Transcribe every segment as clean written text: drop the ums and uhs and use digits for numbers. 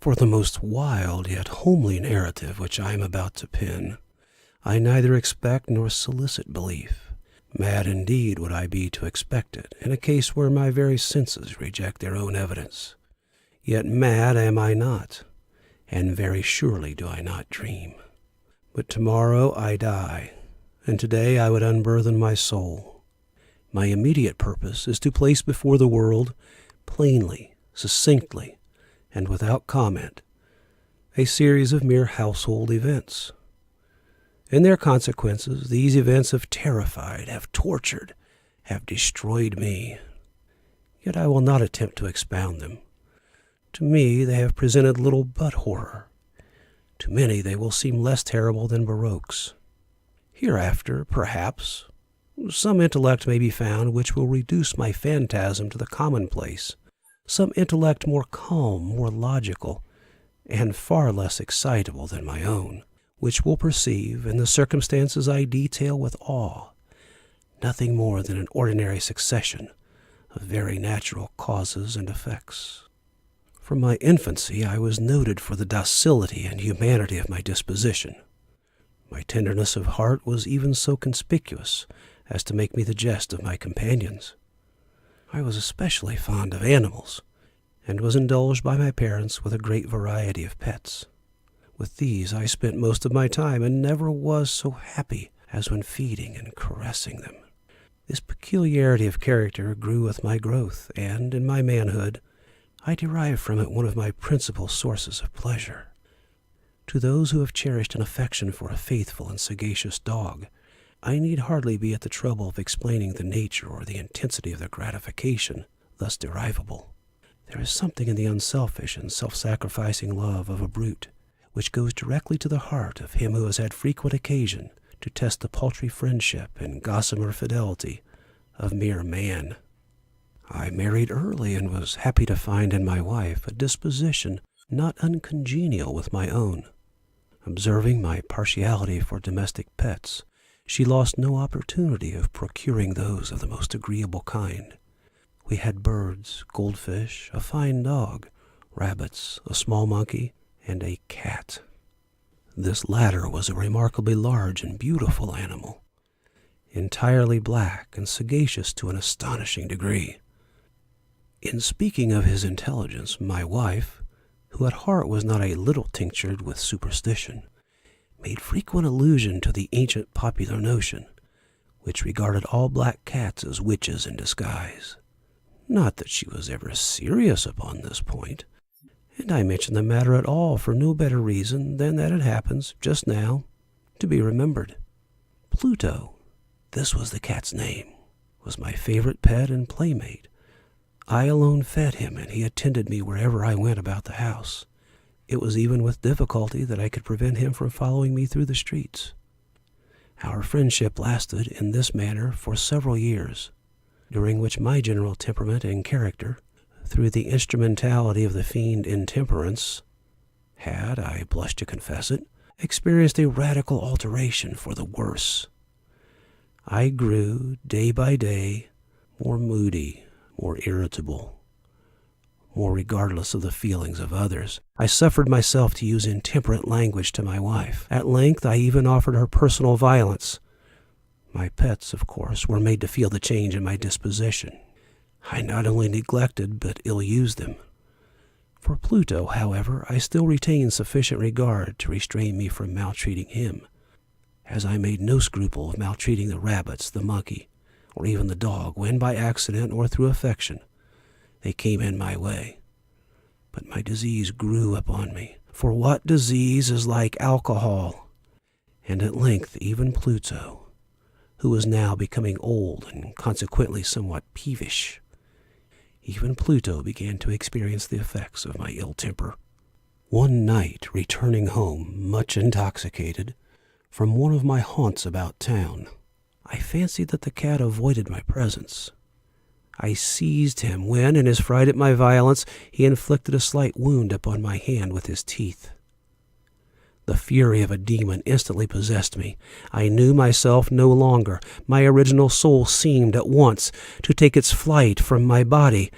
For the most wild yet homely narrative which I am about to pen, I neither expect nor solicit belief. Mad indeed would I be to expect it, in a case where my very senses reject their own evidence. Yet mad am I not, and very surely do I not dream. But tomorrow I die, and today I would unburthen my soul. My immediate purpose is to place before the world, plainly, succinctly, and without comment, a series of mere household events. In their consequences, these events have terrified, have tortured, have destroyed me. Yet I will not attempt to expound them. To me they have presented little but horror. To many they will seem less terrible than Baroque's. Hereafter, perhaps, some intellect may be found which will reduce my phantasm to the commonplace, some intellect more calm, more logical, and far less excitable than my own, which will perceive, in the circumstances I detail with awe, nothing more than an ordinary succession of very natural causes and effects. From my infancy I was noted for the docility and humanity of my disposition. My tenderness of heart was even so conspicuous as to make me the jest of my companions. I was especially fond of animals, and was indulged by my parents with a great variety of pets. With these I spent most of my time, and never was so happy as when feeding and caressing them. This peculiarity of character grew with my growth, and in my manhood I derived from it one of my principal sources of pleasure. To those who have cherished an affection for a faithful and sagacious dog, I need hardly be at the trouble of explaining the nature or the intensity of the gratification thus derivable. There is something in the unselfish and self-sacrificing love of a brute which goes directly to the heart of him who has had frequent occasion to test the paltry friendship and gossamer fidelity of mere man. I married early and was happy to find in my wife a disposition not uncongenial with my own. Observing my partiality for domestic pets, she lost no opportunity of procuring those of the most agreeable kind. We had birds, goldfish, a fine dog, rabbits, a small monkey, and a cat. This latter was a remarkably large and beautiful animal, entirely black and sagacious to an astonishing degree. In speaking of his intelligence, my wife, who at heart was not a little tinctured with superstition, made frequent allusion to the ancient popular notion, which regarded all black cats as witches in disguise. Not that she was ever serious upon this point, and I mention the matter at all for no better reason than that it happens, just now, to be remembered. Pluto, this was the cat's name, was my favorite pet and playmate. I alone fed him, and he attended me wherever I went about the house. It was even with difficulty that I could prevent him from following me through the streets. Our friendship lasted in this manner for several years, during which my general temperament and character, through the instrumentality of the fiend Intemperance, had, I blush to confess it, experienced a radical alteration for the worse. I grew, day by day, more moody, more irritable, more regardless of the feelings of others. I suffered myself to use intemperate language to my wife. At length I even offered her personal violence. My pets, of course, were made to feel the change in my disposition. I not only neglected but ill-used them. For Pluto, however, I still retained sufficient regard to restrain me from maltreating him, as I made no scruple of maltreating the rabbits, the monkey, or even the dog, when by accident or through affection they came in my way. But my disease grew upon me, for what disease is like alcohol? And at length even Pluto, who was now becoming old and consequently somewhat peevish, even Pluto began to experience the effects of my ill temper. One night, returning home, much intoxicated, from one of my haunts about town, I fancied that the cat avoided my presence. I seized him when, in his fright at my violence, he inflicted a slight wound upon my hand with his teeth. The fury of a demon instantly possessed me. I knew myself no longer. My original soul seemed at once to take its flight from my body,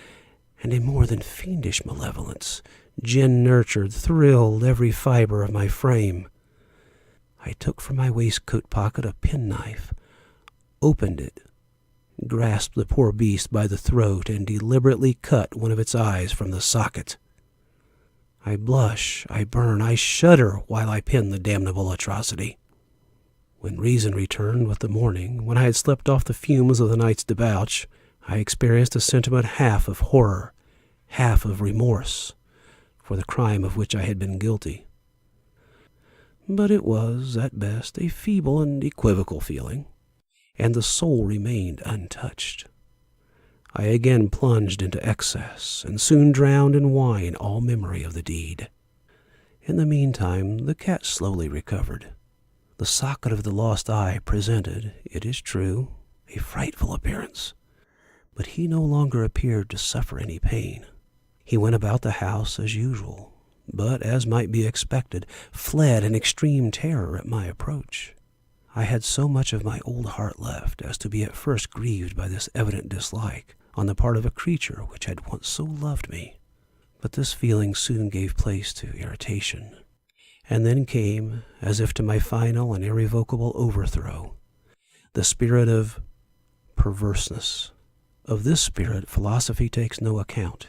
and a more than fiendish malevolence, gin-nurtured, thrilled every fiber of my frame. I took from my waistcoat pocket a penknife, opened it, grasped the poor beast by the throat, and deliberately cut one of its eyes from the socket. I blush, I burn, I shudder while I pen the damnable atrocity. When reason returned with the morning, when I had slept off the fumes of the night's debauch, I experienced a sentiment half of horror, half of remorse, for the crime of which I had been guilty. But it was, at best, a feeble and equivocal feeling, and the soul remained untouched. I again plunged into excess, and soon drowned in wine all memory of the deed. In the meantime, the cat slowly recovered. The socket of the lost eye presented, it is true, a frightful appearance, but he no longer appeared to suffer any pain. He went about the house as usual, but, as might be expected, fled in extreme terror at my approach. I had so much of my old heart left as to be at first grieved by this evident dislike on the part of a creature which had once so loved me. But this feeling soon gave place to irritation, and then came, as if to my final and irrevocable overthrow, the spirit of perverseness. Of this spirit philosophy takes no account.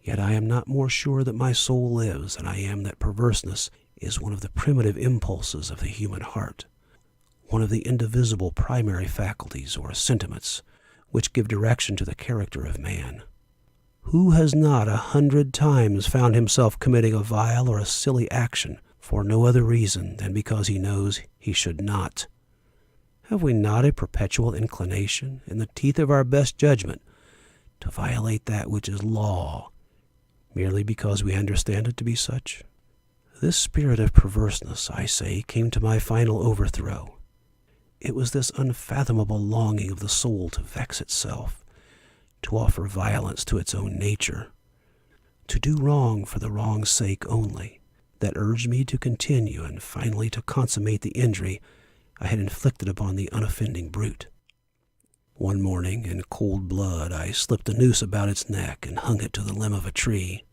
Yet I am not more sure that my soul lives than I am that perverseness is one of the primitive impulses of the human heart, one of the indivisible primary faculties or sentiments which give direction to the character of man. Who has not 100 times found himself committing a vile or a silly action for no other reason than because he knows he should not? Have we not a perpetual inclination, in the teeth of our best judgment, to violate that which is law, merely because we understand it to be such? This spirit of perverseness, I say, came to my final overthrow. It was this unfathomable longing of the soul to vex itself, to offer violence to its own nature, to do wrong for the wrong's sake only, that urged me to continue and finally to consummate the injury I had inflicted upon the unoffending brute. One morning, in cold blood, I slipped a noose about its neck and hung it to the limb of a tree.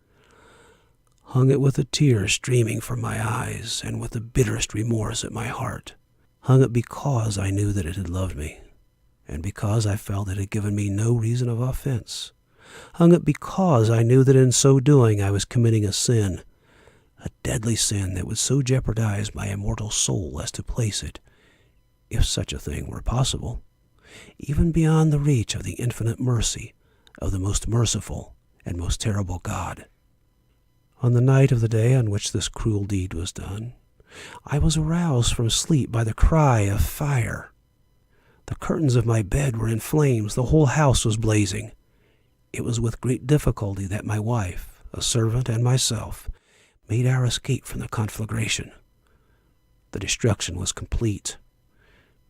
Hung it with a tear streaming from my eyes and with the bitterest remorse at my heart. Hung it because I knew that it had loved me, and because I felt it had given me no reason of offense. Hung it because I knew that in so doing I was committing a sin, a deadly sin that would so jeopardize my immortal soul as to place it, if such a thing were possible, even beyond the reach of the infinite mercy of the most merciful and most terrible God. On the night of the day on which this cruel deed was done, I was aroused from sleep by the cry of fire. The curtains of my bed were in flames, the whole house was blazing. It was with great difficulty that my wife, a servant, and myself made our escape from the conflagration. The destruction was complete.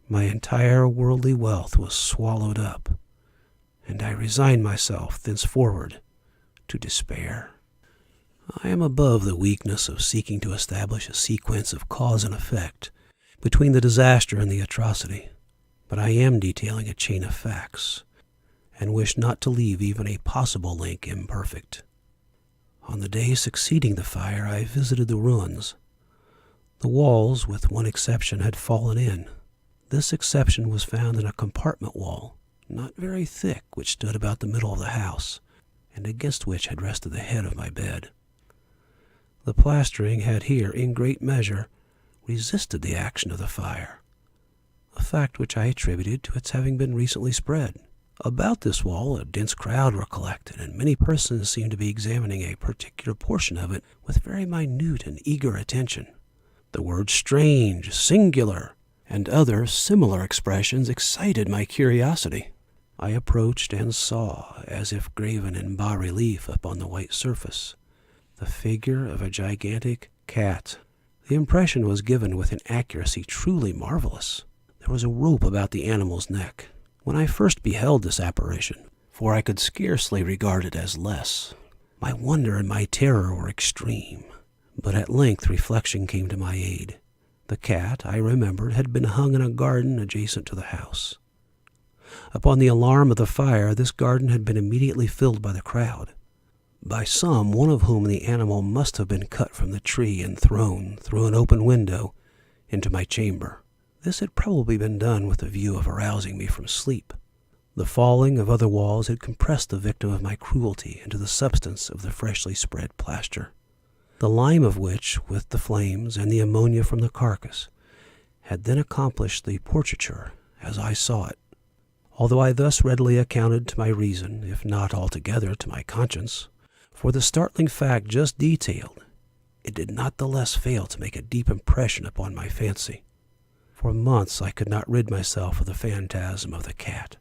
My entire worldly wealth was swallowed up, and I resigned myself thenceforward to despair. I am above the weakness of seeking to establish a sequence of cause and effect between the disaster and the atrocity, but I am detailing a chain of facts, and wish not to leave even a possible link imperfect. On the day succeeding the fire, I visited the ruins. The walls, with one exception, had fallen in. This exception was found in a compartment wall, not very thick, which stood about the middle of the house, and against which had rested the head of my bed. The plastering had here, in great measure, resisted the action of the fire, a fact which I attributed to its having been recently spread. About this wall a dense crowd were collected, and many persons seemed to be examining a particular portion of it with very minute and eager attention. The words strange, singular, and other similar expressions excited my curiosity. I approached and saw, as if graven in bas-relief upon the white surface, the figure of a gigantic cat. The impression was given with an accuracy truly marvelous. There was a rope about the animal's neck. When I first beheld this apparition, for I could scarcely regard it as less, my wonder and my terror were extreme. But at length reflection came to my aid. The cat, I remembered, had been hung in a garden adjacent to the house. Upon the alarm of the fire, this garden had been immediately filled by the crowd. by some, one of whom the animal must have been cut from the tree and thrown through an open window into my chamber. This had probably been done with the view of arousing me from sleep. The falling of other walls had compressed the victim of my cruelty into the substance of the freshly spread plaster, the lime of which, with the flames and the ammonia from the carcass, had then accomplished the portraiture as I saw it. Although I thus readily accounted to my reason, if not altogether to my conscience, for the startling fact just detailed, it did not the less fail to make a deep impression upon my fancy. For months I could not rid myself of the phantasm of the cat.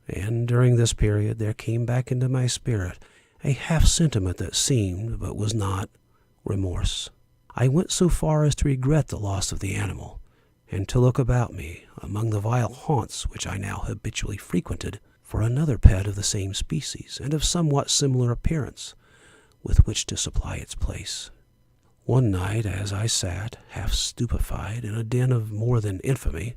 And during this period there came back into my spirit a half-sentiment that seemed, but was not, remorse. I went so far as to regret the loss of the animal, and to look about me, among the vile haunts which I now habitually frequented, for another pet of the same species, and of somewhat similar appearance, with which to supply its place. One night, as I sat, half stupefied, in a den of more than infamy,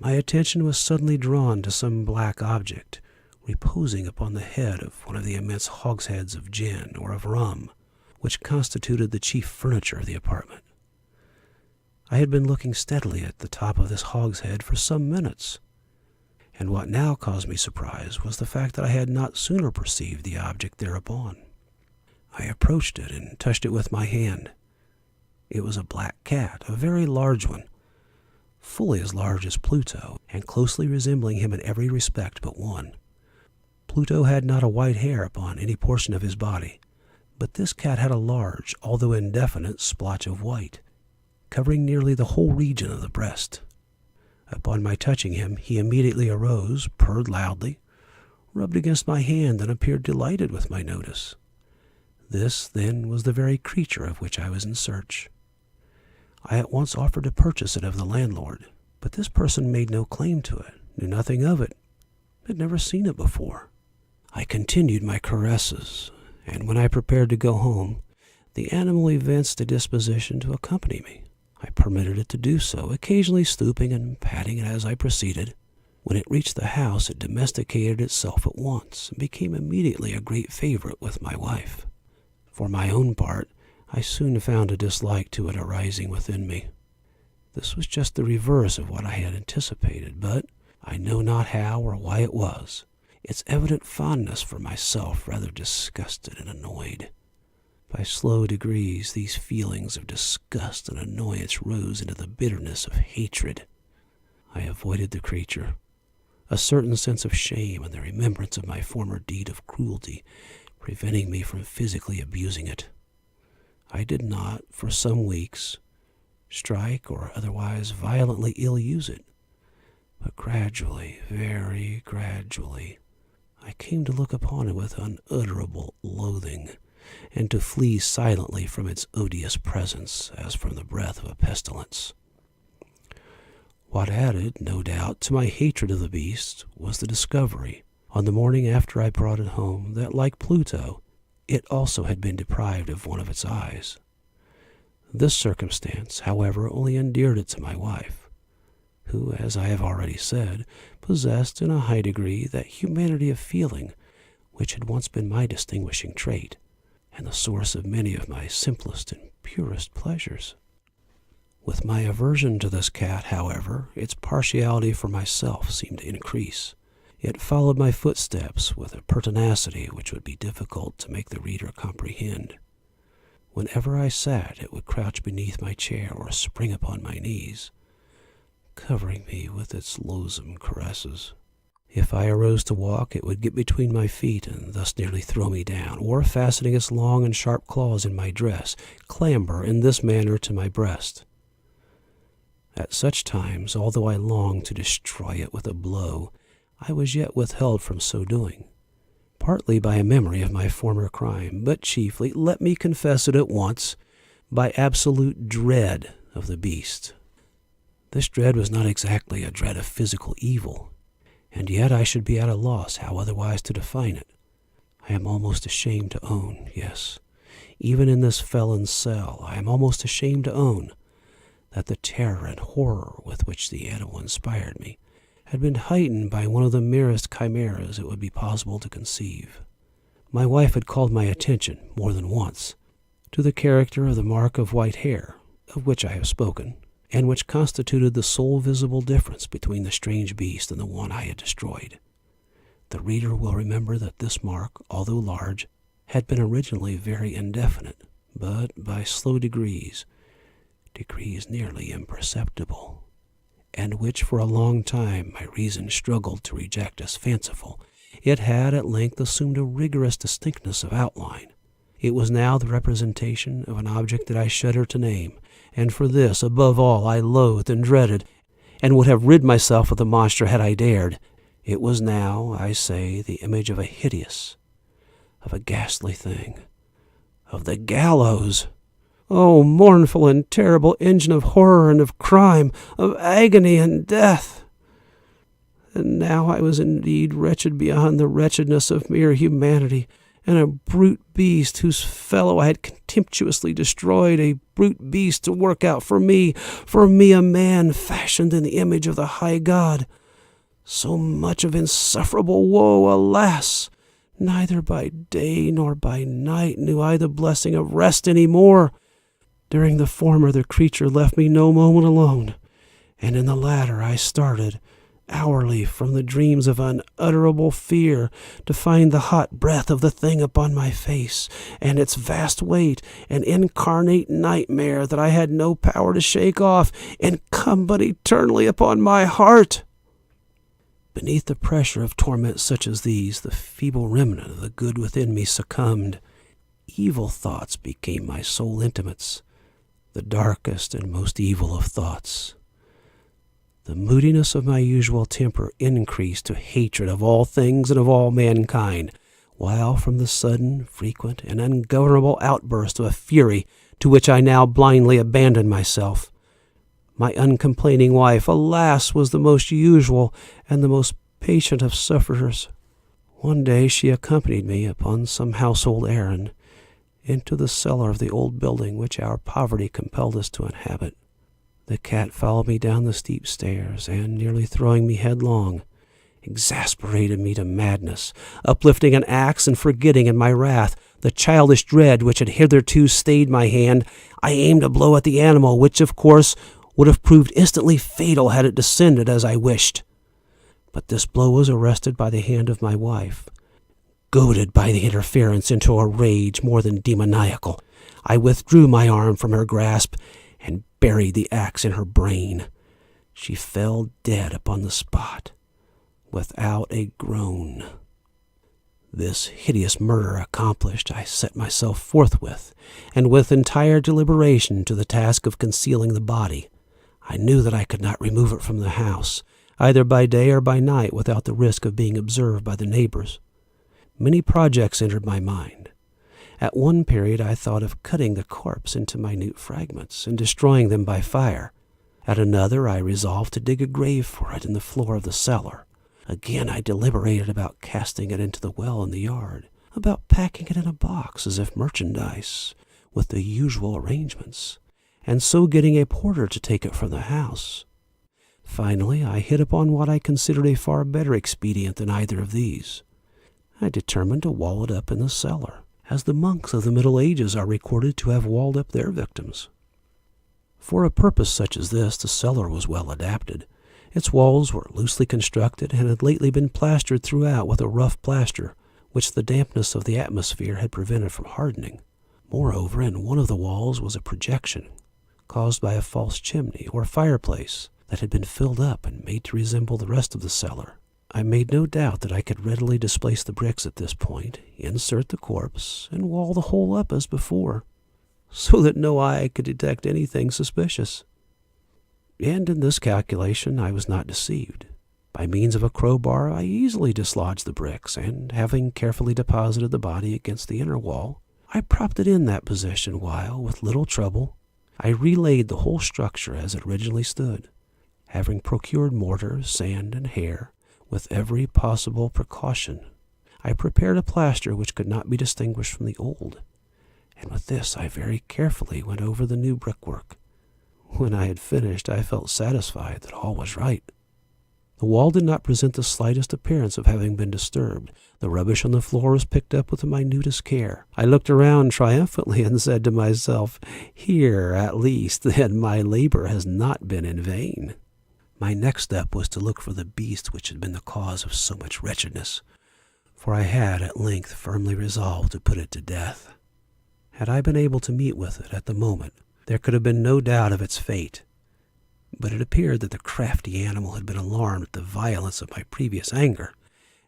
my attention was suddenly drawn to some black object reposing upon the head of one of the immense hogsheads of gin or of rum, which constituted the chief furniture of the apartment. I had been looking steadily at the top of this hogshead for some minutes, and what now caused me surprise was the fact that I had not sooner perceived the object thereupon. I approached it and touched it with my hand. It was a black cat, a very large one, fully as large as Pluto, and closely resembling him in every respect but one. Pluto had not a white hair upon any portion of his body, but this cat had a large, although indefinite, splotch of white, covering nearly the whole region of the breast. Upon my touching him, he immediately arose, purred loudly, rubbed against my hand, and appeared delighted with my notice. This, then, was the very creature of which I was in search. I at once offered to purchase it of the landlord, but this person made no claim to it, knew nothing of it, had never seen it before. I continued my caresses, and when I prepared to go home, the animal evinced a disposition to accompany me. I permitted it to do so, occasionally stooping and patting it as I proceeded. When it reached the house, it domesticated itself at once, and became immediately a great favorite with my wife. For my own part, I soon found a dislike to it arising within me. This was just the reverse of what I had anticipated, but I know not how or why it was. Its evident fondness for myself rather disgusted and annoyed. By slow degrees, these feelings of disgust and annoyance rose into the bitterness of hatred. I avoided the creature, a certain sense of shame and the remembrance of my former deed of cruelty preventing me from physically abusing it. I did not, for some weeks, strike or otherwise violently ill-use it, but gradually, very gradually, I came to look upon it with unutterable loathing, and to flee silently from its odious presence as from the breath of a pestilence. What added, no doubt, to my hatred of the beast was the discovery, on the morning after I brought it home, that, like Pluto, it also had been deprived of one of its eyes. This circumstance, however, only endeared it to my wife, who, as I have already said, possessed in a high degree that humanity of feeling which had once been my distinguishing trait, and the source of many of my simplest and purest pleasures. With my aversion to this cat, however, its partiality for myself seemed to increase. It followed my footsteps with a pertinacity which would be difficult to make the reader comprehend. Whenever I sat, it would crouch beneath my chair or spring upon my knees, covering me with its loathsome caresses. If I arose to walk, it would get between my feet and thus nearly throw me down, or, fastening its long and sharp claws in my dress, clamber in this manner to my breast. At such times, although I longed to destroy it with a blow, I was yet withheld from so doing, partly by a memory of my former crime, but chiefly, let me confess it at once, by absolute dread of the beast. This dread was not exactly a dread of physical evil, and yet I should be at a loss how otherwise to define it. I am almost ashamed to own, yes, even in this felon's cell, I am almost ashamed to own that the terror and horror with which the animal inspired me had been heightened by one of the merest chimeras it would be possible to conceive. My wife had called my attention, more than once, to the character of the mark of white hair, of which I have spoken, and which constituted the sole visible difference between the strange beast and the one I had destroyed. The reader will remember that this mark, although large, had been originally very indefinite, but by slow degrees nearly imperceptible, and which for a long time my reason struggled to reject as fanciful, it had at length assumed a rigorous distinctness of outline. It was now the representation of an object that I shudder to name, and for this, above all, I loathed and dreaded, and would have rid myself of the monster had I dared. It was now, I say, the image of a ghastly thing, of the gallows. Oh, mournful and terrible engine of horror and of crime, of agony and death! And now I was indeed wretched beyond the wretchedness of mere humanity, and a brute beast whose fellow I had contemptuously destroyed, a brute beast to work out for me a man fashioned in the image of the high God. So much of insufferable woe, alas! Neither by day nor by night knew I the blessing of rest any more. During the former the creature left me no moment alone, and in the latter I started hourly from the dreams of unutterable fear to find the hot breath of the thing upon my face, and its vast weight, an incarnate nightmare that I had no power to shake off, incumbent eternally upon my heart. Beneath the pressure of torments such as these, the feeble remnant of the good within me succumbed. Evil thoughts became my sole intimates, the darkest and most evil of thoughts. The moodiness of my usual temper increased to hatred of all things and of all mankind, while from the sudden, frequent, and ungovernable outburst of a fury to which I now blindly abandoned myself, my uncomplaining wife, alas, was the most usual and the most patient of sufferers. One day she accompanied me upon some household errand into the cellar of the old building which our poverty compelled us to inhabit. The cat followed me down the steep stairs, and, nearly throwing me headlong, exasperated me to madness, uplifting an axe and forgetting in my wrath the childish dread which had hitherto stayed my hand. I aimed a blow at the animal, which, of course, would have proved instantly fatal had it descended as I wished. But this blow was arrested by the hand of my wife. Goaded by the interference into a rage more than demoniacal, I withdrew my arm from her grasp and buried the axe in her brain. She fell dead upon the spot, without a groan. This hideous murder accomplished, I set myself forthwith, and with entire deliberation, to the task of concealing the body. I knew that I could not remove it from the house, either by day or by night, without the risk of being observed by the neighbors. Many projects entered my mind. At one period I thought of cutting the corpse into minute fragments and destroying them by fire. At another I resolved to dig a grave for it in the floor of the cellar. Again I deliberated about casting it into the well in the yard, about packing it in a box as if merchandise, with the usual arrangements, and so getting a porter to take it from the house. Finally, I hit upon what I considered a far better expedient than either of these. I determined to wall it up in the cellar, as the monks of the Middle Ages are recorded to have walled up their victims. For a purpose such as this, the cellar was well adapted. Its walls were loosely constructed and had lately been plastered throughout with a rough plaster, which the dampness of the atmosphere had prevented from hardening. Moreover, in one of the walls was a projection, caused by a false chimney or fireplace that had been filled up and made to resemble the rest of the cellar. I made no doubt that I could readily displace the bricks at this point, insert the corpse, and wall the whole up as before, so that no eye could detect anything suspicious. And in this calculation I was not deceived. By means of a crowbar I easily dislodged the bricks, and, having carefully deposited the body against the inner wall, I propped it in that position while, with little trouble, I relaid the whole structure as it originally stood, having procured mortar, sand, and hair. With every possible precaution, I prepared a plaster which could not be distinguished from the old, and with this I very carefully went over the new brickwork. When I had finished, I felt satisfied that all was right. The wall did not present the slightest appearance of having been disturbed. The rubbish on the floor was picked up with the minutest care. I looked around triumphantly and said to myself, "Here, at least, then, my labor has not been in vain." My next step was to look for the beast which had been the cause of so much wretchedness, for I had at length firmly resolved to put it to death. Had I been able to meet with it at the moment, there could have been no doubt of its fate. But it appeared that the crafty animal had been alarmed at the violence of my previous anger,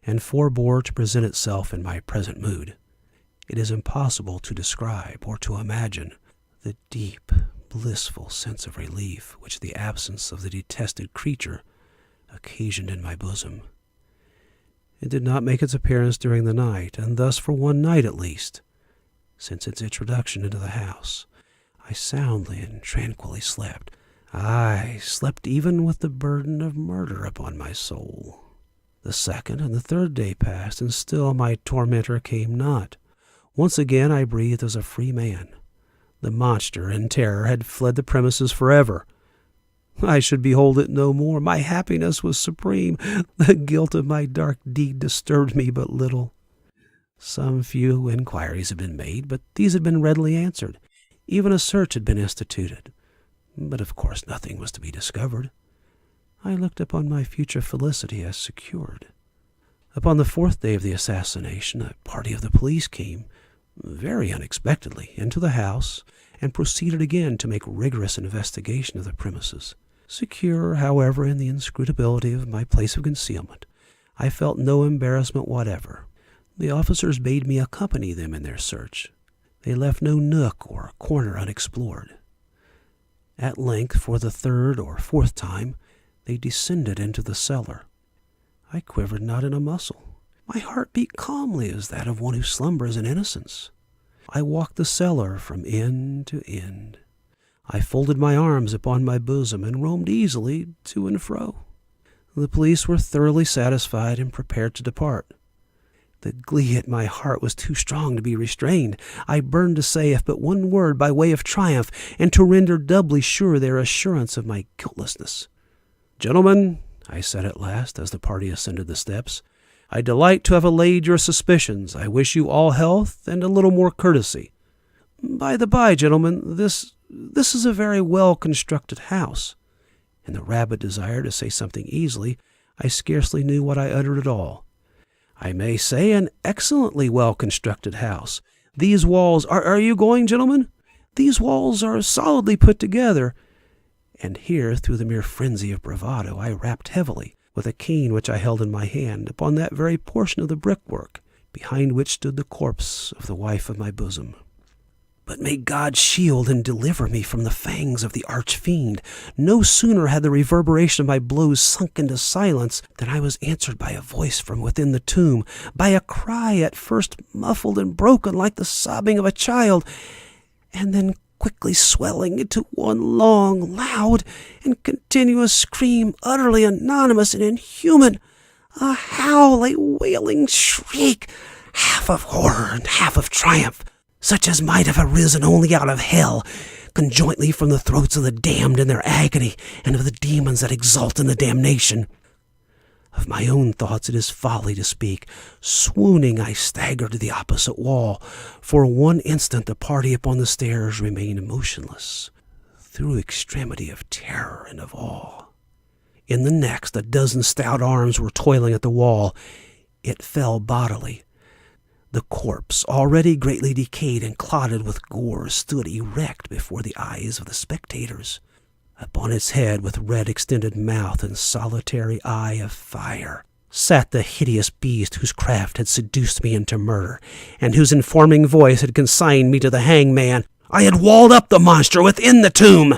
and forbore to present itself in my present mood. It is impossible to describe or to imagine the deep, blissful sense of relief which the absence of the detested creature occasioned in my bosom. It did not make its appearance during the night, and thus for one night at least, since its introduction into the house, I soundly and tranquilly slept. I slept even with the burden of murder upon my soul. The second and the third day passed, and still my tormentor came not. Once again I breathed as a free man. The monster, in terror, had fled the premises forever. I should behold it no more. My happiness was supreme. The guilt of my dark deed disturbed me but little. Some few inquiries had been made, but these had been readily answered. Even a search had been instituted, but of course nothing was to be discovered. I looked upon my future felicity as secured. Upon the fourth day of the assassination, a party of the police came, very unexpectedly, into the house, and proceeded again to make rigorous investigation of the premises. Secure, however, in the inscrutability of my place of concealment, I felt no embarrassment whatever. The officers bade me accompany them in their search. They left no nook or corner unexplored. At length, for the third or fourth time, they descended into the cellar. I quivered not in a muscle. My heart beat calmly as that of one who slumbers in innocence. I walked the cellar from end to end. I folded my arms upon my bosom and roamed easily to and fro. The police were thoroughly satisfied and prepared to depart. The glee at my heart was too strong to be restrained. I burned to say if but one word by way of triumph, and to render doubly sure their assurance of my guiltlessness. "Gentlemen," I said at last, as the party ascended the steps, "I delight to have allayed your suspicions. I wish you all health and a little more courtesy. By the by, gentlemen, this is a very well-constructed house." In the rabid desire to say something easily, I scarcely knew what I uttered at all. "I may say an excellently well-constructed house. These walls are you going, gentlemen? These walls are solidly put together." And here, through the mere frenzy of bravado, I rapped heavily, with a cane which I held in my hand, upon that very portion of the brickwork, behind which stood the corpse of the wife of my bosom. But may God shield and deliver me from the fangs of the arch-fiend. No sooner had the reverberation of my blows sunk into silence than I was answered by a voice from within the tomb, by a cry at first muffled and broken like the sobbing of a child, and then quickly swelling into one long, loud, and continuous scream, utterly anonymous and inhuman, a howl, a wailing shriek, half of horror and half of triumph, such as might have arisen only out of hell, conjointly from the throats of the damned in their agony, and of the demons that exult in the damnation. Of my own thoughts it is folly to speak. Swooning, I staggered to the opposite wall. For one instant the party upon the stairs remained motionless, through extremity of terror and of awe. In the next, a dozen stout arms were toiling at the wall. It fell bodily. The corpse, already greatly decayed and clotted with gore, stood erect before the eyes of the spectators. Upon its head, with red extended mouth and solitary eye of fire, sat the hideous beast whose craft had seduced me into murder, and whose informing voice had consigned me to the hangman. I had walled up the monster within the tomb.